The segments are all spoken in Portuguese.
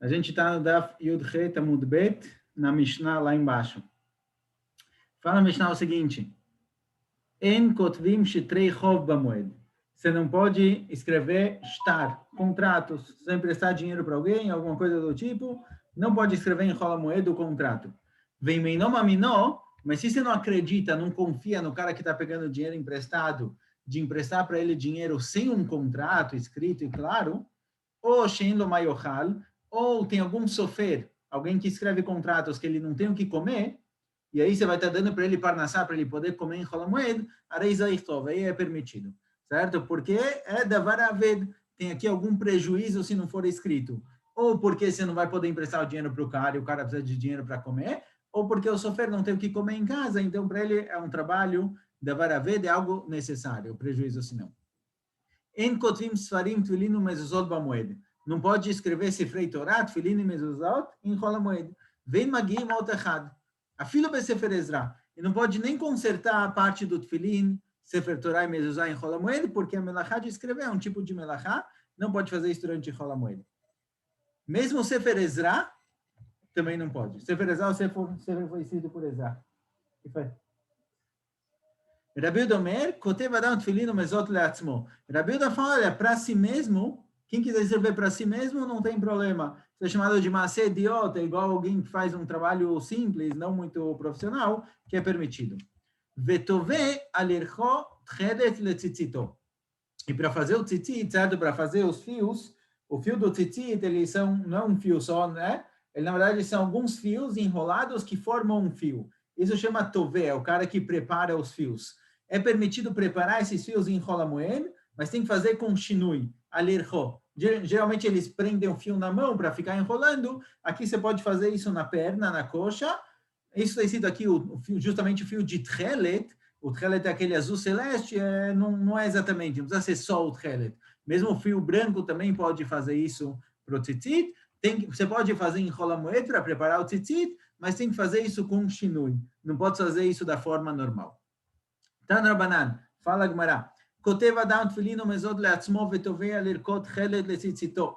A gente está no Daf Yud Het Amud Bet, na Mishnah lá embaixo. Fala a Mishnah o seguinte: En kotvim shetrei chov bamoed. Você não pode escrever shtar, contratos. Se você emprestar dinheiro para alguém, alguma coisa do tipo, não pode escrever em rola moeda o contrato. Vem meinom aminó, mas se você não acredita, não confia no cara que está pegando dinheiro emprestado, de emprestar para ele dinheiro sem um contrato escrito e claro, ou shein lo mayochal, ou tem algum sofer, alguém que escreve contratos que ele não tem o que comer, e aí você vai estar dando para ele parnassá, para ele poder comer em Cholamoed, aí é permitido, certo? Porque é davar aved, tem aqui algum prejuízo se não for escrito. Ou porque você não vai poder emprestar o dinheiro para o cara e o cara precisa de dinheiro para comer, ou porque o sofer não tem o que comer em casa, então para ele é um trabalho, davar aved é algo necessário, o prejuízo se não. En kotvim sfarim tefilin mezuzot bamoed. Não pode escrever Sifrei Torah, tefilin e mezuzot em Cholamoed. Vem magim ot echad. Afilo besefer Ezra. E não pode nem consertar a parte do tefilin, Sefer Torah e mezuzah em Cholamoed, porque a melachá de escrever é um tipo de melachá, não pode fazer isso durante Cholamoed. Mesmo Sefer Ezra, também não pode. Sefer Ezra, o Sefer foi escrito por Ezra. O que foi? Rabi Uda Omer, Kotev Adam Tefilin Mezot Leatzmo. Rabi Uda fala, olha, para si mesmo, quem quiser escrever para si mesmo, não tem problema. Isso é chamado de massé idiota, igual alguém que faz um trabalho simples, não muito profissional, que é permitido. Vetove alircho tchedet letzitzito. E para fazer o tzitzit, certo? Para fazer os fios, o fio do tzitzit, eles são, não é um fio só, né? Ele, na verdade, são alguns fios enrolados que formam um fio. Isso chama tove, é o cara que prepara os fios. É permitido preparar esses fios em Cholamoed, mas tem que fazer com shinui, alircho. Geralmente eles prendem o fio na mão para ficar enrolando. Aqui você pode fazer isso na perna, na coxa. Isso está escrito aqui, justamente o fio de tchelet. O tchelet é aquele azul celeste, não é exatamente, não precisa ser só o tchelet. Mesmo o fio branco também pode fazer isso para o tzitzit. Você pode fazer em Cholamoed para preparar o tzitzit, mas tem que fazer isso com shinui. Não pode fazer isso da forma normal. Tana Rabanan, fala Gemara. Kotev Adam tefilin mezot leatzmo vetovei lirkot chelet letzitzito.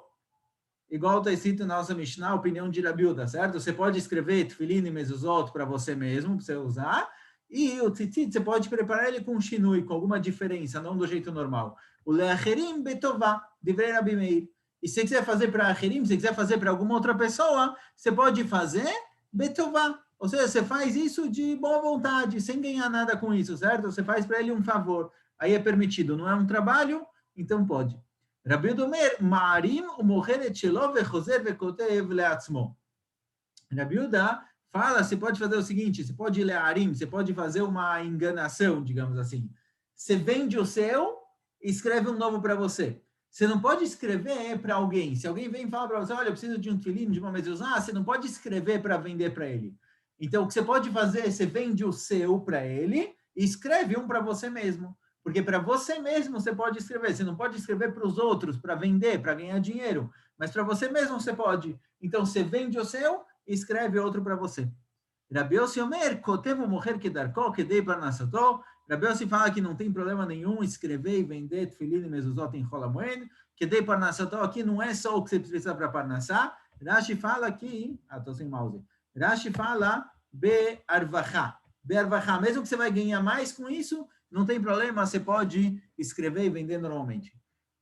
Igual está escrito na nossa Mishnah, a opinião de Rabi Uda, certo? Você pode escrever tefilin e mezuzot para você mesmo, para você usar, e o tzitzit você pode preparar ele com shinui, com alguma diferença, não do jeito normal. O leacherim betová, divrei Rabi Meir. E se você quiser fazer para acherim, se você quiser fazer para alguma outra pessoa, você pode fazer betová. Ou seja, você faz isso de boa vontade, sem ganhar nada com isso, certo? Você faz para ele um favor. Aí é permitido, não é um trabalho, então pode. Rabi Uda Omer, Ma'arim u'mocher et shelo vechozer vekotev leatzmo. Rabi Uda fala, você pode fazer o seguinte, você pode ler Arim, você pode fazer uma enganação, digamos assim. Você vende o seu e escreve um novo para você. Você não pode escrever para alguém. Se alguém vem e fala para você, olha, eu preciso de um tefilin, de uma mezuzá, você não pode escrever para vender para ele. Então, o que você pode fazer, você vende o seu para ele e escreve um para você mesmo. Porque para você mesmo você pode escrever. Você não pode escrever para os outros, para vender, para ganhar dinheiro. Mas para você mesmo você pode. Então, você vende o seu e escreve outro para você. Rabi Yossi Omer, Kotevo Moher Kedarko, Kedei Parnassato. Rabi Yossi fala que não tem problema nenhum escrever e vender tefilin e mezuzot em Cholamoed. Kedei Parnassato aqui não é só o que você precisa para Parnassá. Rashi fala aqui, estou sem mouse. Rashi fala Be'arvachá. Be'arvachá, mesmo que você vai ganhar mais com isso, não tem problema, você pode escrever e vender normalmente.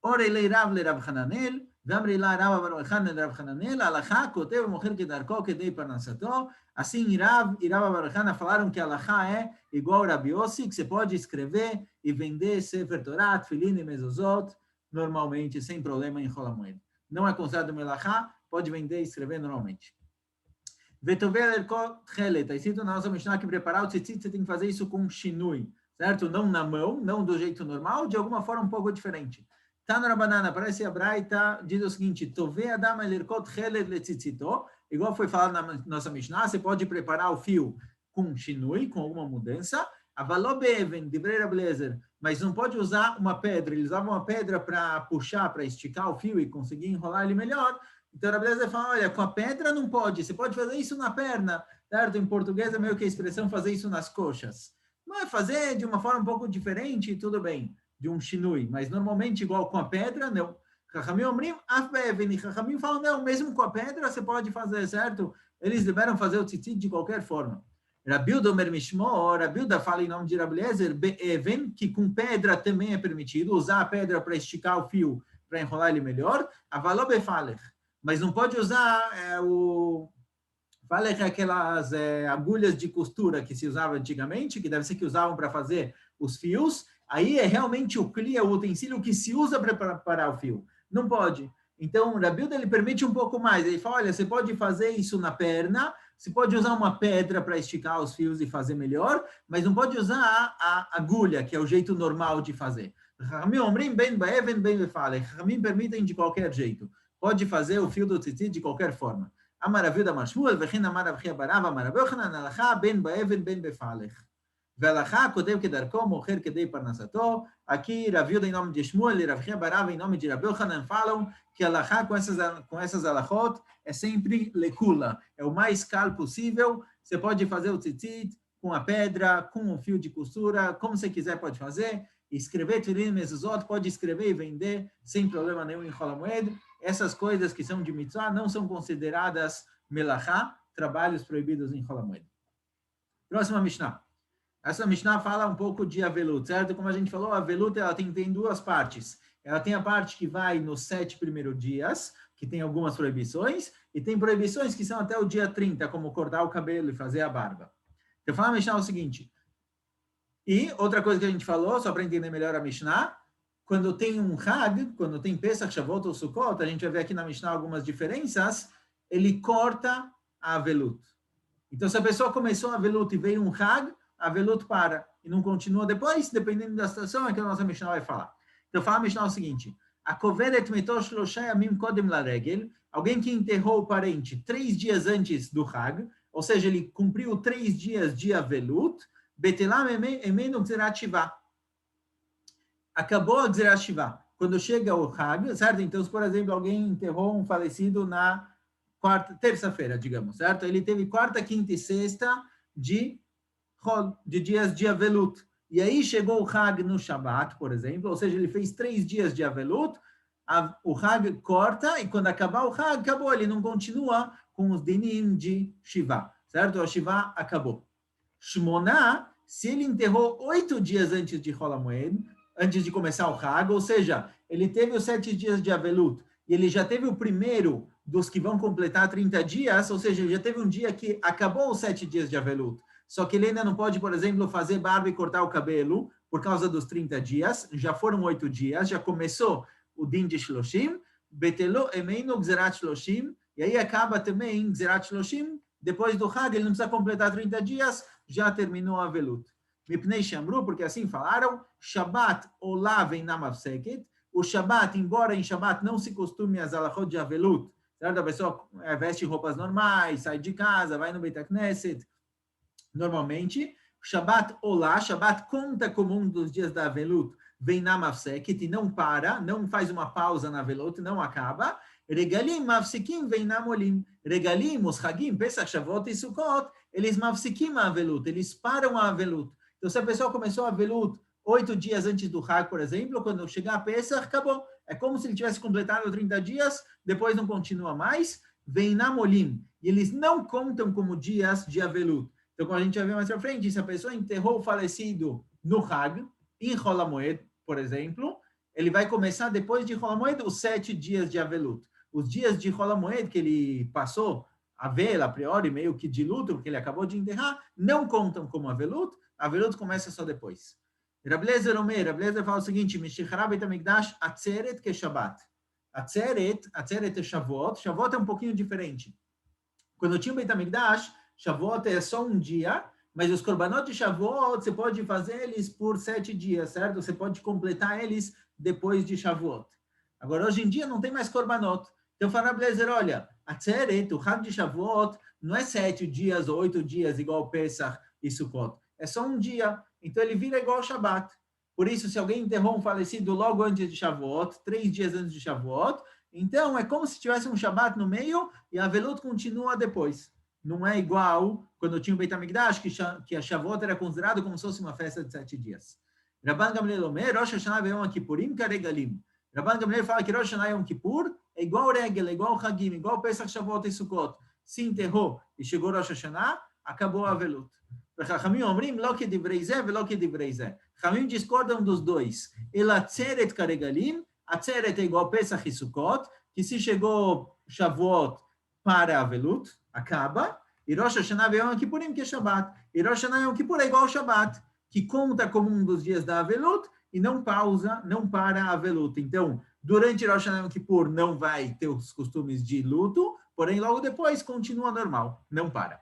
Orelei Rav le Rav Hananel, Vamrei la Rav Baruch Rav Hananel, Alachá, Kotev Moher Kedarko, Kedei Parnassato. Assim, Irav e Rav Baruch falaram que Alachá é igual a Rabi Yossi, que você pode escrever e vender Sefer Torah, Tefilin e Mezuzot, normalmente, sem problema em Cholamoed. Não é considerado melachá, pode vender e escrever normalmente. Vetover erkot chelet. Está escrito na nossa Mishnah que preparar o tzitzit, você tem que fazer isso com shinui, certo? Não na mão, não do jeito normal, de alguma forma um pouco diferente. Tá na banana, parece a Braita, diz o seguinte, Tove adam erkot chelet letzitzito, igual foi falado na nossa Mishnah, você pode preparar o fio com shinui, com alguma mudança, avalobeven, divrei Rabbi Eliezer, mas não pode usar uma pedra, eles usavam uma pedra para puxar, para esticar o fio e conseguir enrolar ele melhor. Então, a beleza fala, olha, com a pedra não pode, você pode fazer isso na perna, certo? Em português é meio que a expressão fazer isso nas coxas. Não é fazer de uma forma um pouco diferente, tudo bem, de um shinui, mas normalmente igual com a pedra, não. Chachamim omrim, af be'even. E Chachamim falam, não, mesmo com a pedra você pode fazer, certo? Eles liberam fazer o tzitzit de qualquer forma. Rabiuda Omer Mishmor, Rabiuda fala em nome de Rabi Eliezer, be'even, que com pedra também é permitido, usar a pedra para esticar o fio, para enrolar ele melhor, avaló befalech. Mas não pode usar falech, aquelas agulhas de costura que se usava antigamente, que deve ser que usavam para fazer os fios, aí é realmente o cli, o utensílio que se usa para preparar o fio. Não pode. Então, o Rabiuda, ele permite um pouco mais. Ele fala, olha, você pode fazer isso na perna, você pode usar uma pedra para esticar os fios e fazer melhor, mas não pode usar a agulha, que é o jeito normal de fazer. Ramim permitem de qualquer jeito. Pode fazer o fio do tzitzit de qualquer forma. Amaravilda Mashmuel, Vechin Amaravia Barava, Maravilhanan, Alachá, Ben Baeven, Ben Befalech. Velachá, Kodev Kedarko, Mocher Kedei Parnasato. Aqui, Ravilda em nome de Shmuel e Ravia Barava em nome de Rabilhanan falam que Alachá com essas alachot é sempre lekula, é o mais caro possível. Você pode fazer o tzitzit com a pedra, com o fio de costura, como você quiser pode fazer. Escrever Tfilim Mezuzot, pode escrever e vender sem problema nenhum em Chol Hamoed. Essas coisas que são de mitzvah não são consideradas melachá, trabalhos proibidos em Chol Hamoed. Próxima Mishnah. Essa Mishnah fala um pouco de avelut, certo? Como a gente falou, a avelut ela tem duas partes. Ela tem a parte que vai nos 7 primeiros dias, que tem algumas proibições, e tem proibições que são até o dia 30, como cortar o cabelo e fazer a barba. Então, fala a Mishnah o seguinte. E outra coisa que a gente falou, só para entender melhor a Mishnah, quando tem um Hag, quando tem Pesach, Shavuot ou Sukkot, a gente vai ver aqui na Mishnah algumas diferenças, ele corta a avelut. Então, se a pessoa começou a avelut e veio um Hag, a avelut para e não continua depois, dependendo da situação, é que a nossa Mishnah vai falar. Então, fala a Mishnah o seguinte, a koveret metosh shloshah yamim kodem laregel, alguém que enterrou o parente 3 dias antes do Hag, ou seja, ele cumpriu 3 dias de avelut, betelam emenu gzerat shivah. Acabou a gzerat shivah. Quando chega o Hag, certo? Então, se, por exemplo, alguém enterrou um falecido na terça-feira, digamos, certo? Ele teve quarta, quinta e sexta de dias de avelut. E aí chegou o Hag no Shabat, por exemplo, ou seja, ele fez 3 dias de avelut, o Hag corta, e quando acabar o Hag, acabou, ele não continua com os dinim de Shiva, certo? A Shiva acabou. Shmoná, se ele enterrou 8 dias antes de Chol Hamoed, antes de começar o Hag, ou seja, ele teve os 7 dias de avelut, e ele já teve o primeiro dos que vão completar 30 dias, ou seja, ele já teve um dia que acabou os 7 dias de avelut, só que ele ainda não pode, por exemplo, fazer barba e cortar o cabelo por causa dos 30 dias, já foram 8 dias, já começou o din de Shloshim, betelo emeinu gzerat Shloshim, e aí acaba também gzerat Shloshim, depois do Hag, ele não precisa completar 30 dias, já terminou a avelut. Mipnei Shamru, porque assim falaram, Shabbat olav einam mafseket, o Shabbat, embora em Shabbat não se costume as alachot de avelut, certo? A pessoa veste roupas normais, sai de casa, vai no Beit HaKnesset, normalmente, Shabbat Olá, Shabbat conta como um dos dias da Avelut, vem na Mafseket e não para, não faz uma pausa na Avelut, não acaba. Regalim, Mafsikim, vem na Molim. Regalim, os Hagim, Pesach, Shavuot e Sukkot, eles Mafsikim a Avelut, eles param a Avelut. Então, se a pessoa começou a Avelut 8 dias antes do Hag, por exemplo, quando chegar a Pesach, acabou. É como se ele tivesse completado 30 dias, depois não continua mais. Vem na Molim. E eles não contam como dias de Avelut. Então, como a gente vai ver mais para frente, se a pessoa enterrou o falecido no Hag, em Chol Hamoed, por exemplo, ele vai começar depois de Chol Hamoed os 7 dias de Avelut. Os dias de Chol Hamoed que ele passou a vela, a priori, meio que de luto, porque ele acabou de enterrar, não contam como Avelut, a Avelut começa só depois. Rabi Eliezer fala o seguinte, Mishichará Beit HaMikdash atzeret que Shabbat. Atzeret é Shavuot, Shavuot é um pouquinho diferente. Quando tinha o Beit HaMikdash, Shavuot é só um dia, mas os korbanot de Shavuot, você pode fazer eles por 7 dias, certo? Você pode completar eles depois de Shavuot. Agora, hoje em dia, não tem mais korbanot. Então, fala Rabi Eliezer, olha, a Tzeret, o Hag de Shavuot, não é 7 dias ou 8 dias igual Pesach e Sukkot. É só um dia. Então, ele vira igual Shabbat. Por isso, se alguém enterrou um falecido logo antes de Shavuot, 3 dias antes de Shavuot, então é como se tivesse um Shabbat no meio e a Avelut continua depois. Não é igual quando tinha o Beit HaMikdash, que a Shavuot era considerado como se fosse uma festa de 7 dias. Rabban Gamliel Omer, Rosh Hashanah ve'Yom Kippurim karegalim. Rabban Gamliel fala que Rosh Hashanah e Yom Kippur é igual Regel, é igual Hagim, igual Pesach, Shavuot e Sukkot. Se enterrou e chegou Rosh Hashanah, acabou a Avelut. Chachamim omrim, lo que divrei zé, lo que divrei zé. Chachamim discordam dos dois. El atzeret karegalim, atzeret é igual Pesach e Sukkot, que se chegou Shavuot para Avelut, acaba, e Rosh Hashanah e Yom Kippurim, que é Shabbat. E Rosh Hashanah e Yom Kippur é igual Shabbat, que conta como um dos dias da Avelut, e não pausa, não para a Avelut. Então, durante Rosh Hashanah e Yom Kippur não vai ter os costumes de luto, porém logo depois continua normal, não para.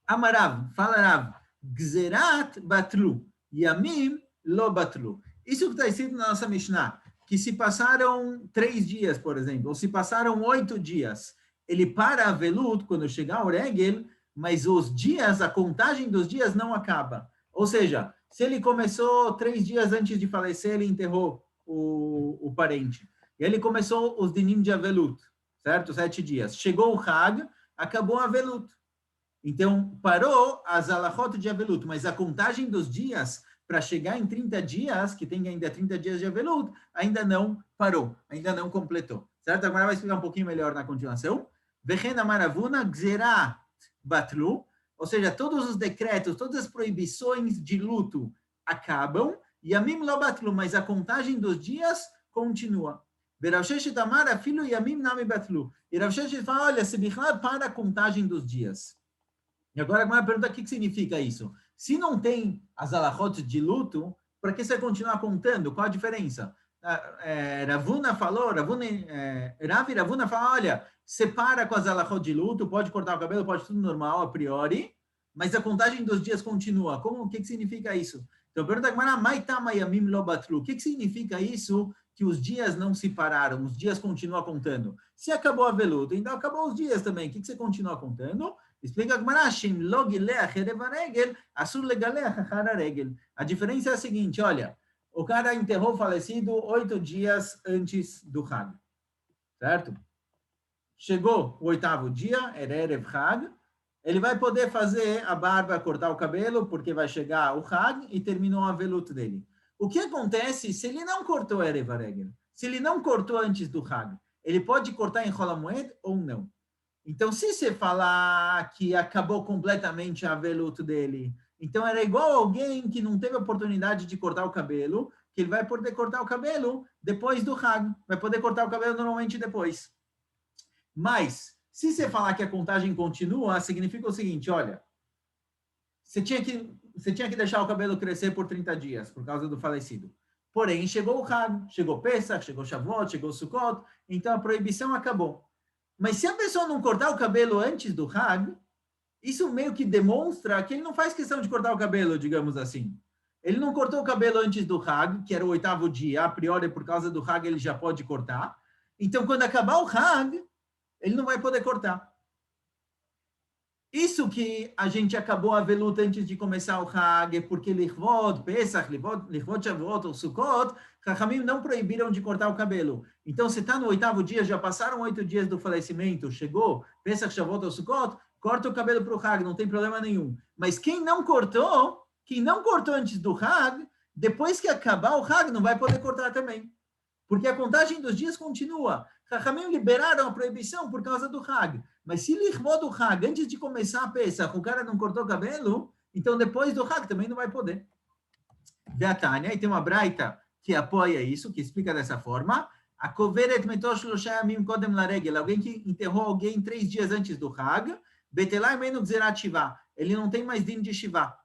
Amarav, fala Rav, Gzerat batlu, Yamim lo batlu. Isso que está escrito na nossa Mishnah, que se passaram 3 dias, por exemplo, ou se passaram 8 dias, ele para a Avelut quando chegar o Regel, mas os dias, a contagem dos dias não acaba. Ou seja, se ele começou 3 dias antes de falecer, ele enterrou o parente. E ele começou os dinim de Avelut, certo? 7 dias. Chegou o Hag, acabou a Avelut. Então, parou as alachot de Avelut, mas a contagem dos dias para chegar em 30 dias, que tem ainda 30 dias de Avelut, ainda não parou, ainda não completou. Certo? Agora vai explicar um pouquinho melhor na continuação. Vechen amaravuna gzerat batlu, ou seja, todos os decretos, todas as proibições de luto acabam, e Yamim lo batlu, mas a contagem dos dias continua. Rav Sheshet amar afilu Yamim nami batlu. E Rav Sheshet fala, olha, se bichlal para a contagem dos dias. E agora uma pergunta, o que significa isso? Se não tem as alachot de luto, para que você continuar contando? Qual a diferença? Ravuna falou, Rav e Ravuna falam, olha, separa com as alachot de luto, pode cortar o cabelo, pode tudo normal, a priori, mas a contagem dos dias continua. O que significa isso? Então, pergunta o que significa isso que os dias não se pararam, os dias continuam contando? Se acabou a veludo, então acabou os dias também. O que você continua contando? Explica a diferença é a seguinte, olha, o cara enterrou o falecido 8 dias antes do Hag, certo? Chegou o 8º dia, era Erev Hag, ele vai poder fazer a barba, cortar o cabelo, porque vai chegar o Hag e terminou a veluto dele. O que acontece se ele não cortou Erev Regel? Se ele não cortou antes do Hag, ele pode cortar em Chol HaMoed ou não? Então, se você falar que acabou completamente a veluto dele, então era igual alguém que não teve oportunidade de cortar o cabelo, que ele vai poder cortar o cabelo depois do Hag, vai poder cortar o cabelo normalmente depois. Mas, se você falar que a contagem continua, significa o seguinte, olha, você tinha que deixar o cabelo crescer por 30 dias, por causa do falecido. Porém, chegou o Hag, chegou Pesach, chegou Shavuot, chegou Sukkot, então a proibição acabou. Mas se a pessoa não cortar o cabelo antes do Hag, isso meio que demonstra que ele não faz questão de cortar o cabelo, digamos assim. Ele não cortou o cabelo antes do Hag, que era o 8º dia, a priori por causa do Hag ele já pode cortar. Então, quando acabar o Hag, ele não vai poder cortar. Isso que a gente acabou a veluta antes de começar o Hag, porque Lichvot, Pesach, Lichvot, Shavuot ou Sukkot, Chachamim não proibiram de cortar o cabelo. Então, se está no 8º dia, já passaram 8 dias do falecimento, chegou Pesach, Shavuot ou Sukkot, corta o cabelo para o Hag, não tem problema nenhum. Mas quem não cortou antes do Hag, depois que acabar o Hag, não vai poder cortar também. Porque a contagem dos dias continua. Chachamim liberaram a proibição por causa do Hag. Mas se lichvot do Hag, antes de começar a Pesach, o cara não cortou o cabelo, então depois do Hag também não vai poder. Veatania, e tem uma braita que apoia isso, que explica dessa forma. A coveret metosh loshayamim kodem laregel, alguém que enterrou alguém 3 dias antes do Hag, betelai menu gzerat shiva, ele não tem mais din de shiva,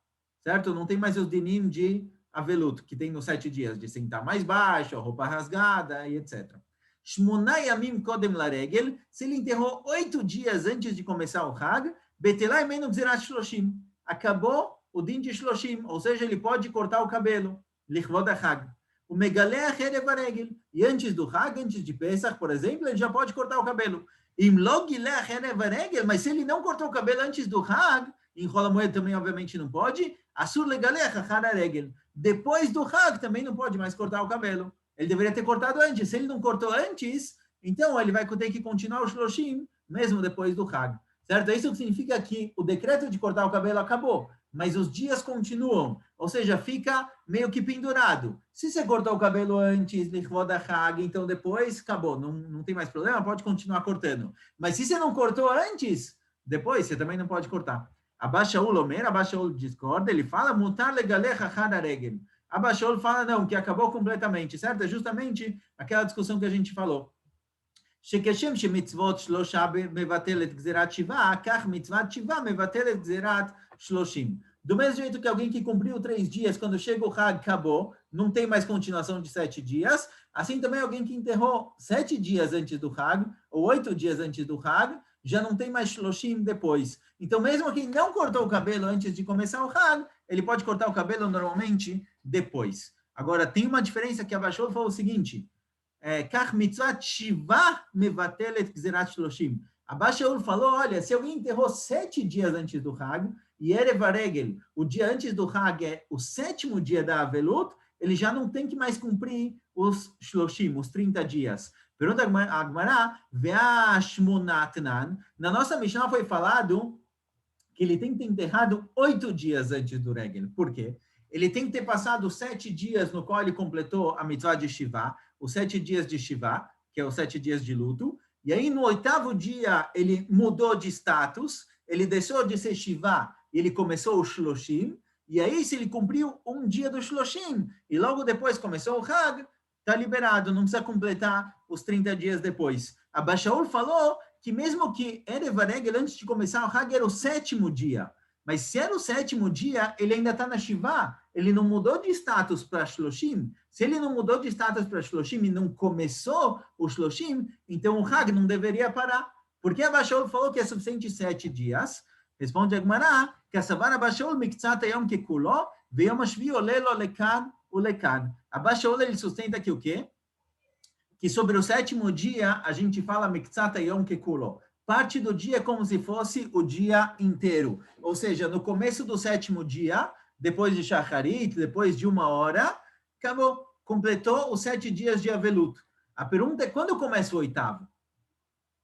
certo? Não tem mais os dinim de aveluto, que tem nos 7 dias, de sentar mais baixo, a roupa rasgada e etc. Shmonai yamim kodem laregel, se ele enterrou 8 dias antes de começar o Hag, betelai menu gzerat shloshim, acabou o din de shloshim, ou seja, ele pode cortar o cabelo, lichvod Hag. O megaleach erev regel, e antes do Hag, antes de Pesach, por exemplo, ele já pode cortar o cabelo. Im lo gileach erev regel, mas se ele não cortou o cabelo antes do Hag, em Chol HaMoed também obviamente não pode, asur legaleach achar regel. Depois do Hag também não pode mais cortar o cabelo. Ele deveria ter cortado antes. Se ele não cortou antes, então ele vai ter que continuar o shloshim, mesmo depois do Hag. Certo? Isso significa que o decreto de cortar o cabelo acabou, mas os dias continuam, ou seja, fica meio que pendurado. Se você cortou o cabelo antes, lichvod hachag, então depois acabou, não tem mais problema, pode continuar cortando. Mas se você não cortou antes, depois você também não pode cortar. Abba Shaul Omer, Abba Shaul discorda, ele fala, mutar legalech achar aregel. Abba Shaul fala, não, que acabou completamente, certo? É justamente aquela discussão que a gente falou. שכשם שמצוות שלושה מבטלת גזירת שבעה, כך מצוות שבעה מבטלת גזירת 30. Do mesmo jeito que alguém que cumpriu 3 dias, quando chega o Hag, acabou, não tem mais continuação de 7 dias, assim também alguém que enterrou 7 dias antes do Hag, ou 8 dias antes do Hag, já não tem mais Shloshim depois. Então, mesmo quem não cortou o cabelo antes de começar o Hag, ele pode cortar o cabelo normalmente depois. Agora, tem uma diferença que a Bashol falou o seguinte, כך מצוות שיבה מבטלת גזירת 30. Abba Shaul falou, olha, se alguém enterrou 7 dias antes do Hag, e Erev Haregel, o dia antes do Hag é o 7º dia da Avelut, ele já não tem que mais cumprir os Shloshim, os 30 dias. Pergunta a Agmará, na nossa Mishnah foi falado que ele tem que ter enterrado 8 dias antes do Regel. Por quê? Ele tem que ter passado 7 dias no qual ele completou a mitzvah de Shivá, os 7 dias de Shivá, que é os 7 dias de luto, e aí no 8º dia ele mudou de status, ele deixou de ser Shivá e ele começou o Shloshim, e aí se ele cumpriu um dia do Shloshim, e logo depois começou o Hag, está liberado, não precisa completar os 30 dias depois. Abba Shaul falou que mesmo que Erev Haregel, antes de começar o Hag, era o 7º dia, mas se era o 7º dia, ele ainda está na Shivá, ele não mudou de status para Shloshim. Se ele não mudou de status para Shloshim e não começou o Shloshim, então o Hag não deveria parar. Porque a Abba Shaul falou que é suficiente 7 dias. Responde a Gemara, que a Savara Abba Shaul miktzat hayom kekulo, veyom hashvi ole lo lekan ulekan. Abba Shaul, ele sustenta que o quê? Que sobre o 7º dia, a gente fala miktzat hayom kekulo. Parte do dia é como se fosse o dia inteiro. Ou seja, no começo do 7º dia, depois de Shacharit, depois de 1 hora, acabou, completou os 7 dias de Avelut. A pergunta é, quando começa o 8º?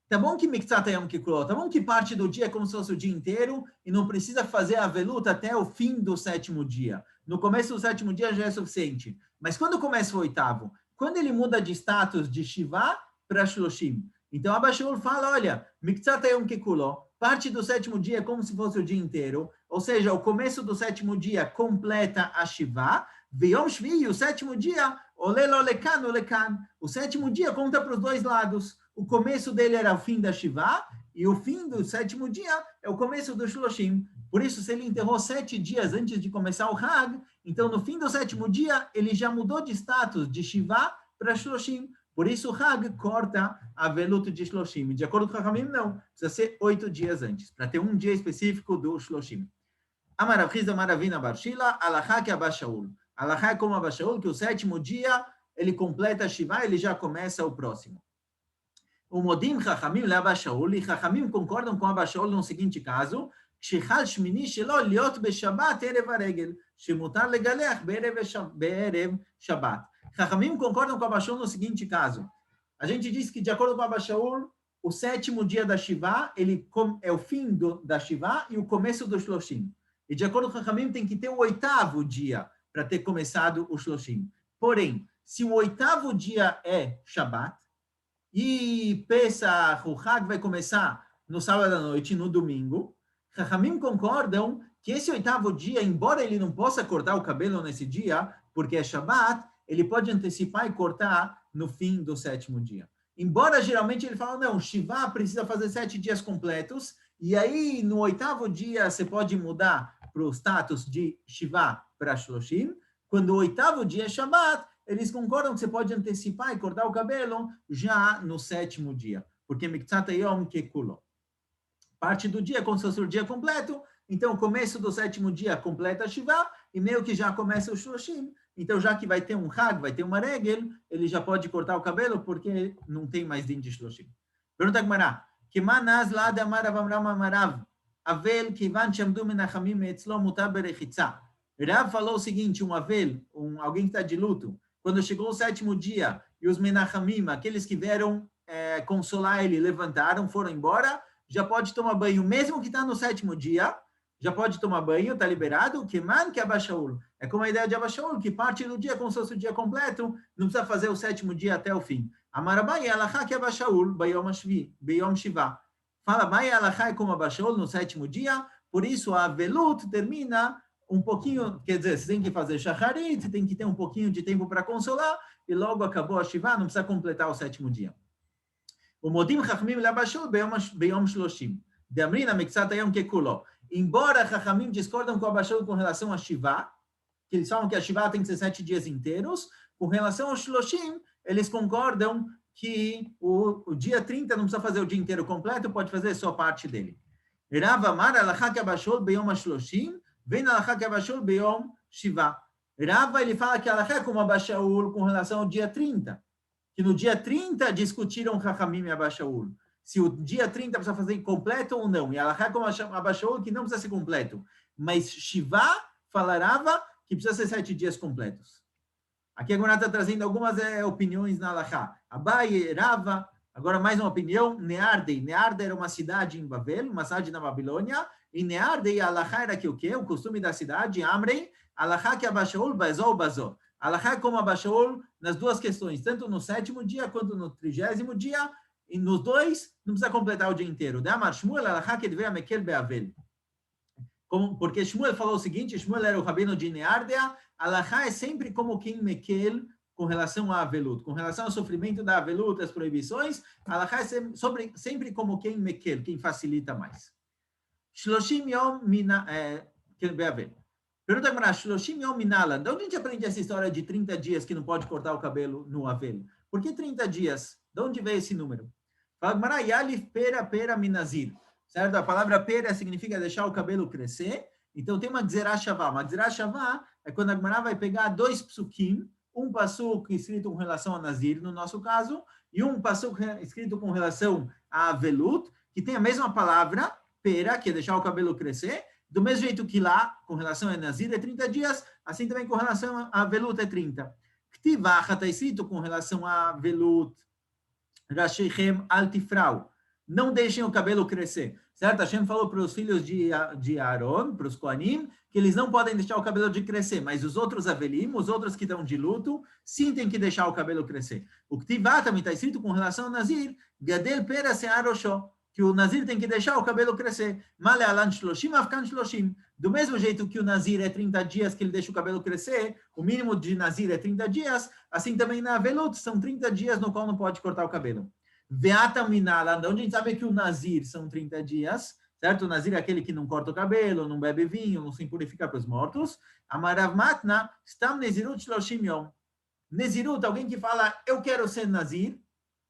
Tá bom que Miktzat Hayom Kekulo, tá bom que parte do dia é como se fosse o dia inteiro e não precisa fazer Avelut até o fim do 7º dia. No começo do 7º dia já é suficiente. Mas quando começa o 8º? Quando ele muda de status de Shivá para Shloshim? Então, Abba Shaul fala, olha, Miktzat Hayom Kekulo, parte do 7º dia é como se fosse o dia inteiro, ou seja, o começo do 7º dia completa a Shivá, Veyom Shvi, o 7º dia, Olelo Lekan, Olekan, o 7º dia conta para os dois lados. O começo dele era o fim da Shivá, e o fim do 7º dia é o começo do Shloshim. Por isso, se ele enterrou 7 dias antes de começar o Hag, então no fim do 7º dia, ele já mudou de status de Shivá para Shloshim. Por isso, o Hag corta a veluto de Shloshim. De acordo com o Rahamim, não. Precisa ser 8 dias antes, para ter um dia específico do Shloshim. Amarachiza Maravina Barshila, Alachá que Abba Shaul. Alachá é como Abba Shaul, que o 7º dia ele completa a Shivá, ele já começa o próximo. O Modim Chachamim le Abba Shaul, e Chachamim concordam com Abba Shaul no seguinte caso, Shechal Shmini Shelo Liot Beshabbat Erev Haregel, Shemutar Legalech Be'erev Shabbat. Chachamim concordam com Abba Shaul no seguinte caso. A gente diz que, de acordo com Abba Shaul, o 7º dia da Shivá, ele é o fim da Shivá e o começo do Shloshim. E, de acordo com Chachamim, tem que ter o 8º dia para ter começado o Shloshim. Porém, se o 8º dia é Shabbat, e Pesach, o Hag vai começar no sábado à noite, no domingo, Chachamim concordam que esse 8º dia, embora ele não possa cortar o cabelo nesse dia, porque é Shabbat, ele pode antecipar e cortar no fim do 7º dia. Embora geralmente ele fala, não, Shivá precisa fazer 7 dias completos, e aí no 8º dia você pode mudar para o status de Shivá para Shloshim. Quando o 8º dia é Shabbat, eles concordam que você pode antecipar e cortar o cabelo já no 7º dia, porque Miktzat Hayom Kekulo. Parte do dia é como se fosse o dia completo, então o começo do 7º dia completa a Shivá, e meio que já começa o Shloshim. Então, já que vai ter um Hag, vai ter uma Regel, ele já pode cortar o cabelo, porque não tem mais din de Shloshim. Pergunta a Gemara, que manaz lá de Amarav Amram Amarav, Avel kivan shamdu menachamim etzlo mutar berechitza. Rav falou o seguinte, um Avel, alguém que está de luto, quando chegou o 7º dia, e os menachamim, aqueles que vieram consolar ele, levantaram, foram embora, já pode tomar banho, mesmo que está no 7º dia, já pode tomar banho, está liberado, que man que Abba Shaul. É como a ideia de Abba Shaul, que parte do dia como se fosse o dia completo, não precisa fazer o 7º dia até o fim. Amarabai alachá que Abba Shaul, Bayom Shiva. Fala, Bai alachá é como Abba Shaul no 7º dia, por isso a velut termina um pouquinho, quer dizer, você tem que fazer shacharit, você tem que ter um pouquinho de tempo para consolar, e logo acabou a Shiva, não precisa completar o 7º dia. O modim chachmim le'Abba Shaul beyom shloshim. De'amrina miktzat hayom kekulo. Embora Chachamim discordam com Abba Shaul com relação a Shiva, que eles falam que a Shiva tem que ser 7 dias inteiros, com relação ao Shloshim, eles concordam que o dia 30 não precisa fazer o dia inteiro completo, pode fazer só parte dele. Rav Amar alachá que Abba Shaul beyom shloshim, vem alachá que Abba Shaul beyom Shiva. Rava, ele fala que alachá é como Abba Shaul com relação ao dia 30, que no dia 30 discutiram Chachamim e Abba Shaul. Se o dia 30 precisa fazer completo ou não. E alachá como Abba Shaul, que não precisa ser completo. Mas Shiva falarava que precisa ser 7 dias completos. Aqui a Gemara está trazendo algumas opiniões na alachá. Abai, Rava, agora mais uma opinião. Neardei. Neardei era uma cidade em Babel, uma cidade na Babilônia. E Neardei, a alachá era que o quê? O costume da cidade. Amrei, alachá que Abba Shaul, bazou. Alachá como Abba Shaul nas duas questões, tanto no 7º dia quanto no 30º dia. E nos dois, não precisa completar o dia inteiro. Porque Shmuel falou o seguinte, Shmuel era o rabino de Neardea, Alachá é sempre como quem mekel com relação a Avelut, com relação ao sofrimento da Avelut, as proibições, Alachá é sempre como quem mekel, quem facilita mais. Shloshim yom mina... Pergunta para Shloshim yom minala, de onde a gente aprende essa história de 30 dias que não pode cortar o cabelo no Avel? Por que 30 dias? De onde veio esse número? Fala, Yalif pera minazir. Certo? A palavra pera significa deixar o cabelo crescer. Então tem uma Gzerá Shavá. Uma Gzerá Shavá é quando a Gemara vai pegar 2 psukim, um pasuk escrito com relação a Nazir, no nosso caso, e um pasuk escrito com relação a Velut, que tem a mesma palavra, pera, que é deixar o cabelo crescer, do mesmo jeito que lá, com relação a Nazir, é 30 dias, assim também com relação a Velut é 30. Ktivach está escrito com relação a Velut, Rashechem altifrau. Não deixem o cabelo crescer, certo? Hashem falou para os filhos de Aaron, para os Kohanim, que eles não podem deixar o cabelo de crescer, mas os outros Avelim, os outros que estão de luto, sim tem que deixar o cabelo crescer. O Ktivá também está escrito com relação ao Nazir, Gadel pera se'arosho, que o Nazir tem que deixar o cabelo crescer. Male alan shloshim afkan shloshim. Do mesmo jeito que o Nazir é 30 dias que ele deixa o cabelo crescer, o mínimo de Nazir é 30 dias, assim também na Avelut são 30 dias no qual não pode cortar o cabelo. Veata minala, onde a gente sabe que o Nazir são 30 dias, certo? O Nazir é aquele que não corta o cabelo, não bebe vinho, não se impurifica para os mortos. Amarav matna, stam nezirut shloshim yom. Nezirut, alguém que fala, eu quero ser Nazir,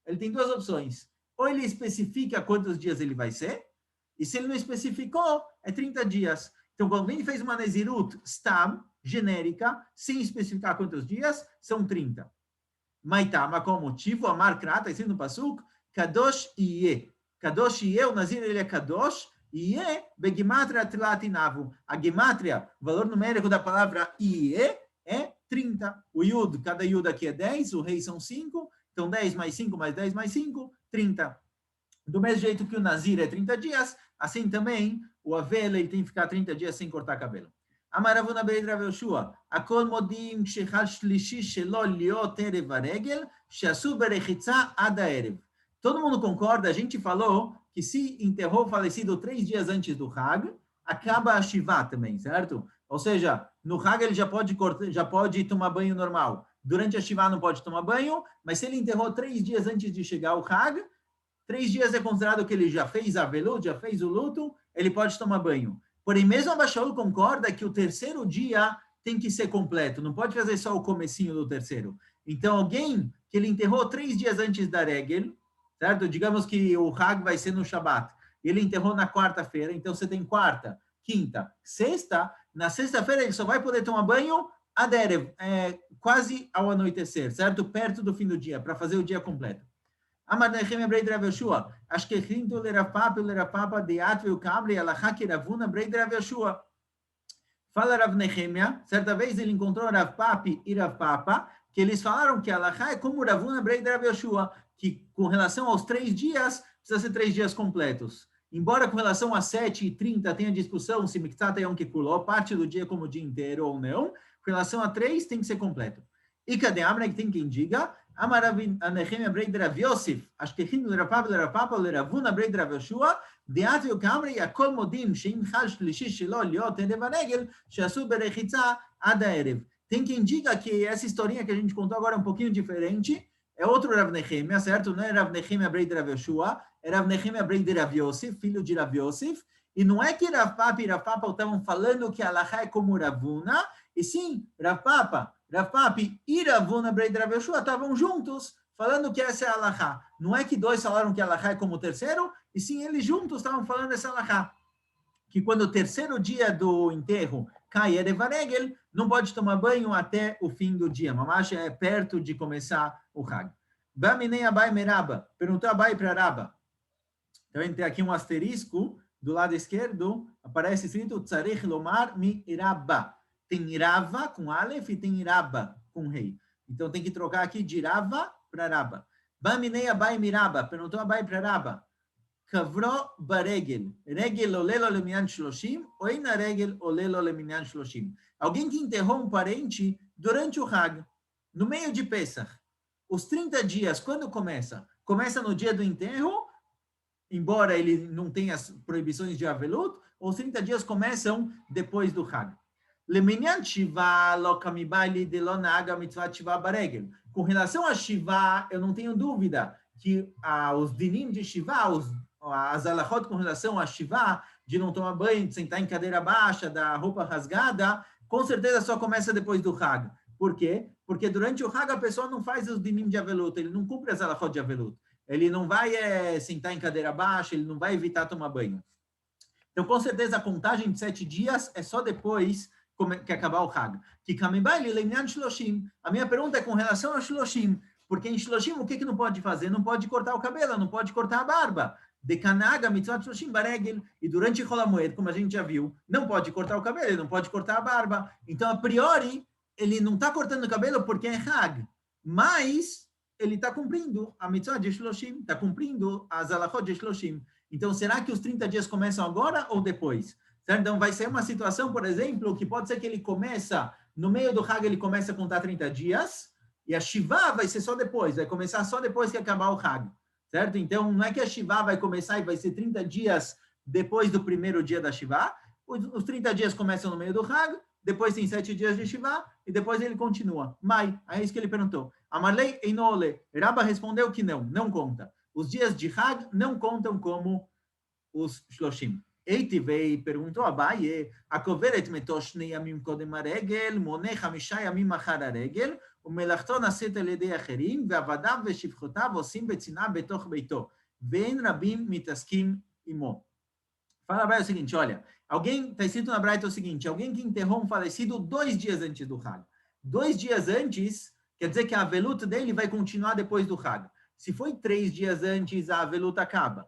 ele tem 2 opções. Ou ele especifica quantos dias ele vai ser, e se ele não especificou, é 30 dias. Então, quando ele fez uma Nezirut stam, genérica, sem especificar quantos dias, são 30. Maitama, qual o motivo? Amar Krata, está no Pasuk, Kadosh Iye. Kadosh Iye, o Nazir, ele é Kadosh, Iye, Begimatria Tlatinavu. A Gematria, o valor numérico da palavra Iye, é 30. O Yud, cada Yud aqui é 10, o Rei são 5, então 10 mais 5 mais 10 mais 5, 30. Do mesmo jeito que o Nazir é 30 dias, assim também o Avel, ele tem que ficar 30 dias sem cortar cabelo. Amaravuna Beid Rav Yoshua, Akol modim shechal shlishi shelo liot erev haregel, sheasu berechitza ad haerev. Todo mundo concorda, a gente falou que se enterrou o falecido 3 dias antes do Hag, acaba a Shivá também, certo? Ou seja, no Hag ele já pode tomar banho normal. Durante a Shivá não pode tomar banho, mas se ele enterrou 3 dias antes de chegar o Hag, 3 dias é considerado que ele já fez a velut, já fez o luto, ele pode tomar banho. Porém, mesmo Abba Shaul concorda que o 3º dia tem que ser completo, não pode fazer só o comecinho do 3º. Então, alguém que ele enterrou 3 dias antes da Regel, certo? Digamos que o Hag vai ser no Shabat, ele enterrou na quarta-feira, então você tem quarta, quinta, sexta, na sexta-feira ele só vai poder tomar banho Aderev, quase ao anoitecer, certo? Perto do fim do dia, para fazer o dia completo. Amar Nehemia Breid Rav Yoshua, Ashkechinto Lerav Papa Deat Veukabri Alachá Kiravuna Breid Rav Yoshua. Fala Rav Nehemia, certa vez ele encontrou Rav Papi e Rav Papa, que eles falaram que Alachá é como Ravuna Breid Rav Yoshua, que com relação aos 3 dias, precisa ser 3 dias completos. Embora com relação a 7h30 tenha discussão se Miktat Yom Kippur, parte do dia como o dia inteiro ou não, com relação a 3 tem que ser completo. E cadê Amra que tem quem diga? Amaravin Anechem Abrei de Rav Yosef, Ashkechin Lerapapa Lerapapa Leravuna Abrei de Rav Yoshua, Deat Yokamri Yakol Modim Sheim Chal Shlishi Shelo Liot Erev Haregel Sheasu Berechitza Ad Haerev. Tem quem diga que essa historinha que a gente contou agora é um pouquinho diferente, é outro Rav Nehemia, certo? Não é Rav Nehemia Abrei de Rav Yoshua, é Rav Nehemia Abrei de Rav Yosef, filho de Rav Yosef, e não é que Rav Papa e Rav Papa estavam falando que a Alahá é como Ravuna, e sim, Rav Papa e Ravuna Abrei de Rav Yoshua estavam juntos, falando que essa é a Alahá. Não é que dois falaram que a Alahá é como o terceiro, e sim, eles juntos estavam falando essa Alahá. Que quando o terceiro dia do enterro cai Erev Haregel, não pode tomar banho até o fim do dia. Mamash é perto de começar o Hag. Baminei Abai Meraba, perguntou Abai para Raba. Então tem aqui um asterisco, do lado esquerdo, aparece escrito Tzarech Lomar Mi Iraba. Tem Irava com Aleph e tem Iraba com Rei. Então tem que trocar aqui de Irava para Raba. Baminei Abai Miraba, perguntou Abai para Raba. Kavro baregel, regel olelo leminyan shloshim, ou ina regel olelo leminyan shloshim. Alguém que enterrou um parente durante o Hag, no meio de Pesach. Os 30 dias, quando começa? Começa no dia do enterro, embora ele não tenha as proibições de Avelut, os 30 dias começam depois do Hag. Leminyan shiva lo kamibaili de lo naga mitzvah shiva baregel. Com relação a Shiva, eu não tenho dúvida que os dinim de Shiva, as alahot com relação a Shiva, de não tomar banho, de sentar em cadeira baixa, da roupa rasgada, com certeza só começa depois do Hag. Por quê? Porque durante o Hag a pessoa não faz os dinim de Avelut, ele não cumpre as alahot de Avelut. Ele não vai sentar em cadeira baixa, ele não vai evitar tomar banho. Então, com certeza, a contagem de 7 dias é só depois que acabar o Hag. A minha pergunta é com relação a Shloshim, porque em Shloshim o que não pode fazer? Não pode cortar o cabelo, não pode cortar a barba. Dekanaga mitzvot Shloshim baregel. E durante Chol HaMoed, como a gente já viu, não pode cortar o cabelo, ele não pode cortar a barba. Então, a priori, ele não está cortando o cabelo porque é Hag, mas ele está cumprindo a mitzvah de Shloshim, está cumprindo as alachot de Shloshim. Então, será que os 30 dias começam agora ou depois? Certo? Então, vai ser uma situação, por exemplo, que pode ser que ele começa, no meio do Hag, ele começa a contar 30 dias, e a Shiva vai ser só depois, vai começar só depois que acabar o Hag. Certo? Então, não é que a Shiva vai começar e vai ser 30 dias depois do primeiro dia da Shiva. Os 30 dias começam no meio do Hag, depois tem 7 dias de Shiva, e depois ele continua. Mai, é isso que ele perguntou. Amarlei Einole, Rabba respondeu que não conta. Os dias de Hag não contam como os Shloshim. Eitivei perguntou a Abaye, a coveret metoshne yamim kodem aregel, mone chamisha yamim achar aregel, ומלאכתו נעשית על ידי אחרים, ועבדיו ושפחותיו עושים בצנעה בתוך ביתו, ואין רבים מתעסקים עמו. Fala, Braita, o seguinte, olha, está escrito na Braita o seguinte, alguém que enterrou um falecido 2 dias antes do Hag. 2 dias antes, quer dizer que a aveluta dele vai continuar depois do Hag. Se foi 3 dias antes, a aveluta acaba.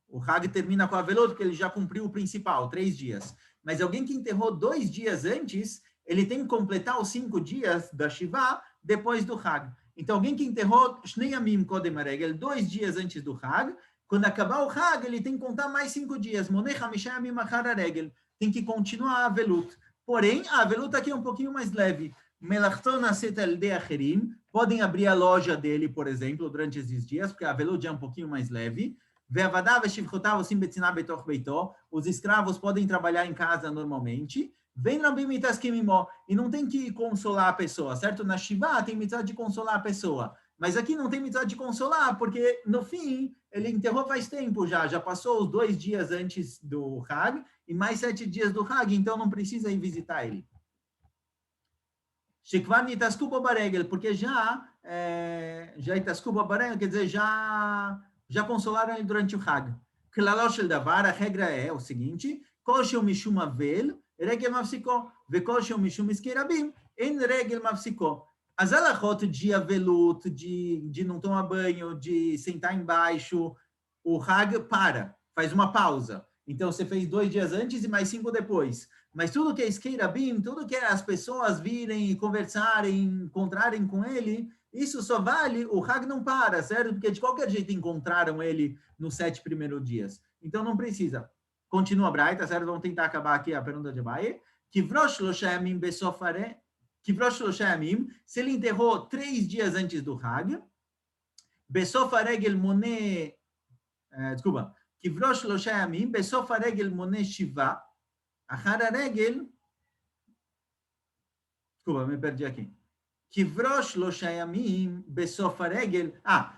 O Hag termina com a aveluta, porque ele já cumpriu o principal, 3 dias. Mas alguém que enterrou 2 dias antes, ele tem que completar os 5 dias da Shiva depois do Hag. Então, alguém que enterrou Shnei Yamim Kodem Haregel 2 dias antes do Hag, quando acabar o Hag, ele tem que contar mais 5 dias. Monei Chamisha Yamim Achar Haregel. Tem que continuar a Avelut. Porém, a Avelut aqui é um pouquinho mais leve. Melachton Naset Al-De Acherim. Podem abrir a loja dele, por exemplo, durante esses dias, porque a Avelut já é um pouquinho mais leve. Ve'avadav veshivchotav osim betzina betoch beito. Os escravos podem trabalhar em casa normalmente. Vem Rabim mitaskim imo, e não tem que consolar a pessoa, certo? Na Shiva tem mitzvah de consolar a pessoa, mas aqui não tem mitzvah de consolar, porque no fim ele enterrou faz tempo já passou os 2 dias antes do Hag e mais 7 dias do Hag, então não precisa ir visitar ele. Shekvar nitasku baregel, porque já itasku baregel, quer dizer, já consolaram ele durante o Hag. Klalosh el davar, a regra é o seguinte, kol shel mishum avel, regel mafsiko, vekol shel mishum iskei rabim, en regel mafsiko. As alachot de avelut, de não tomar banho, de sentar embaixo, o Hag faz uma pausa. Então, você fez 2 dias antes e mais 5 depois. Mas tudo que é iskei rabim, tudo que é as pessoas virem, conversarem, encontrarem com ele, Isso só vale, o Hag não para, certo? Porque de qualquer jeito encontraram ele nos 7 primeiros dias. Então não precisa. Continua a Braita, certo? Vamos tentar acabar aqui a pergunta de Abaye. Kivrosh lo she'amim besofare, Kivrosh lo she'amim, se ele enterrou 3 dias antes do Hag, בסוף הרגל מונה, desculpa, קברו 3 ימים, בסוף הרגל מונה 7, אחר הרגל, desculpa, me perdi aqui. קברו 3 ימים, בסוף הרגל,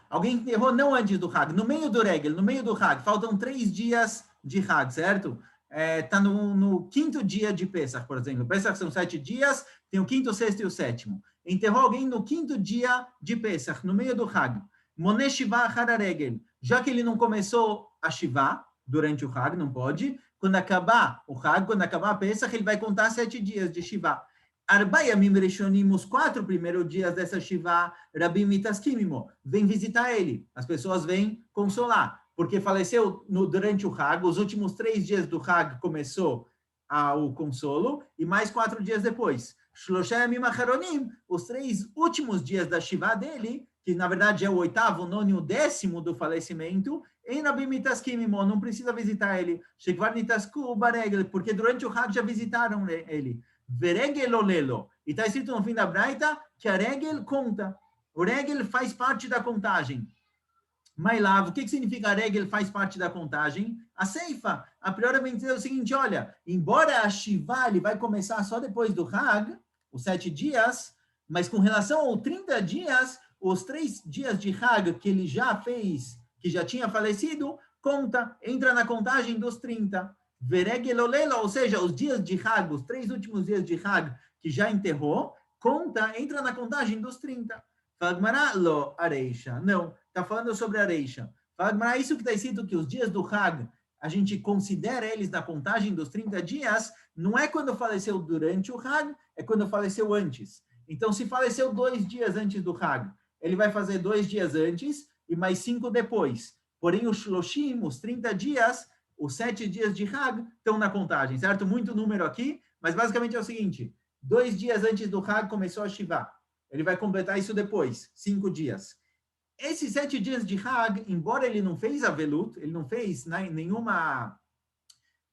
alguém enterrou não antes do Hag, no meio do regel, no meio do Hag, faltam 3 dias de Hag, certo? Está no quinto dia de Pesach, por exemplo. Pesach são 7 dias, tem o quinto, o sexto e o sétimo. Enterrou alguém no quinto dia de Pesach, no meio do Hag. Moné Shiva Hararegel, já que ele não começou a Shiva durante o Hag, não pode, quando acabar o Hag, quando acabar a Pesach, ele vai contar 7 dias de Shiva. Arba Yamim Rishonim, os 4 primeiros dias dessa Shiva, Rabbi Mitaskimimo, vem visitar ele, as pessoas vêm consolar, porque faleceu durante o Hag, os últimos 3 dias do Hag começou o consolo, e mais 4 dias depois. Shlosha Yamim Acharonim, os 3 últimos dias da Shiva dele, que na verdade é o 8º, 9º e o 10º do falecimento, em Rabbi Mitaskimimo, não precisa visitar ele, Shekvar Nitasku Baregel, porque durante o Hag já visitaram ele. Veregel olelo, e está escrito no fim da Braita que a regel conta, o regel faz parte da contagem. Mailav, o que significa a regel faz parte da contagem? A ceifa, a priori vem dizer o seguinte, olha, embora a Shiva ele vai começar só depois do Hag, os 7 dias, mas com relação aos 30 dias, os 3 dias de Hag que ele já fez, que já tinha falecido, conta, entra na contagem dos 30. Veregelolela, ou seja, os dias de Hag, os 3 últimos dias de Hag que já enterrou, conta, entra na contagem dos 30. Fagmará lo areisha. Não, está falando sobre areisha. Fagmará, isso que está escrito que os dias do Hag, a gente considera eles na contagem dos 30 dias, não é quando faleceu durante o Hag, é quando faleceu antes. Então, se faleceu 2 dias antes do Hag, ele vai fazer 2 dias antes e mais 5 depois. Porém, os Shloshim, os 30 dias, os 7 dias de Hag, estão na contagem, certo? Muito número aqui, mas basicamente é o seguinte, 2 dias antes do Hag começou a Shiva. Ele vai completar isso depois, 5 dias. Esses 7 dias de Hag, embora ele não fez avelut, ele não fez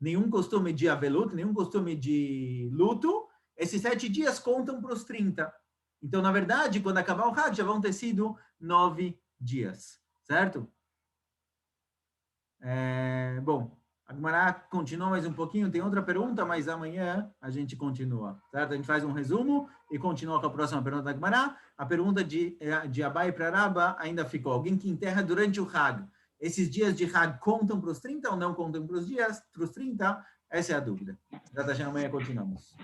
nenhum costume de avelut, nenhum costume de luto, esses 7 dias contam para os 30. Então, na verdade, quando acabar o Hag, já vão ter sido 9 dias, certo? Bom, a Gemara continua mais um pouquinho, tem outra pergunta, mas amanhã a gente continua, certo? A gente faz um resumo e continua com a próxima pergunta da Gemara. A pergunta de Abai para Rabba ainda ficou. Alguém que enterra durante o Hag, esses dias de Hag contam para os 30 ou não contam para os dias, para os 30? Essa é a dúvida. Amanhã continuamos.